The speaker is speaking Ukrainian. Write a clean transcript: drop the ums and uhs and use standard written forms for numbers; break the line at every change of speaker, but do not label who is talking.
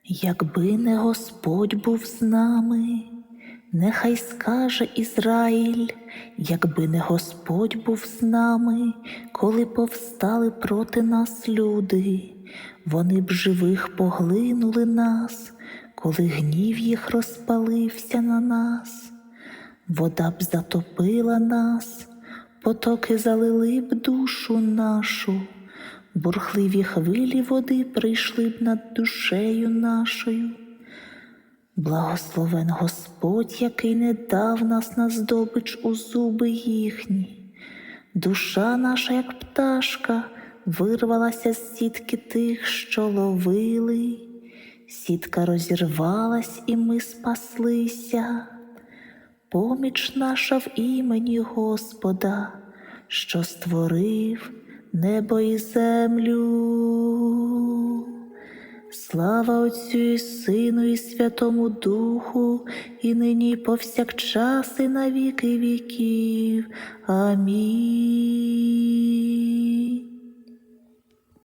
Якби не Господь був з нами, нехай скаже Ізраїль, якби не Господь був з нами, коли повстали проти нас люди, вони б живих поглинули нас, коли гнів їх розпалився на нас. Вода б затопила нас, потоки залили б душу нашу, бурхливі хвилі води прийшли б над душею нашою. Благословен Господь, який не дав нас на здобич у зуби їхні. Душа наша, як пташка, вирвалася з сітки тих, що ловили. Сітка розірвалась, і ми спаслися. Поміч наша в імені Господа, що створив небо і землю. Слава Отцю і Сину і Святому Духу, і нині повсякчас і на віки віків. Амінь.